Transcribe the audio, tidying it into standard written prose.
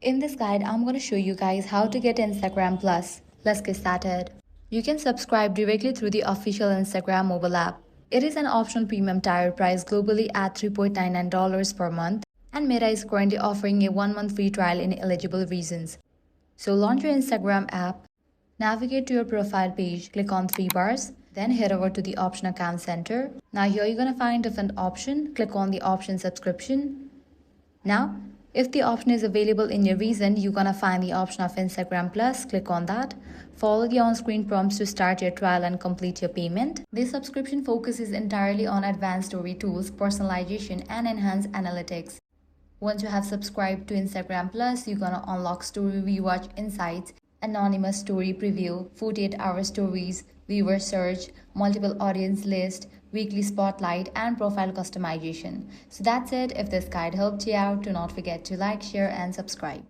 In this guide, I'm going to show you guys how to get Instagram Plus. Let's get started. You can subscribe directly through the official Instagram mobile app. It is an optional premium tier priced globally at $3.99 per month, and Meta is currently offering a 1-month free trial in eligible regions. So launch your Instagram app, navigate to your profile page, click on three bars, then head over to the option account center. Now here you're going to find different option, click on the option subscription. Now, if the option is available in your region, you're gonna find the option of Instagram Plus, click on that. Follow the on-screen prompts to start your trial and complete your payment. This subscription focuses entirely on advanced story tools, personalization, and enhanced analytics. Once you have subscribed to Instagram Plus, you're gonna unlock story rewatch insights, anonymous story preview, 48-hour stories, viewer search, multiple audience list, weekly spotlight, and profile customization. So that's it. If this guide helped you out, do not forget to like, share, and subscribe.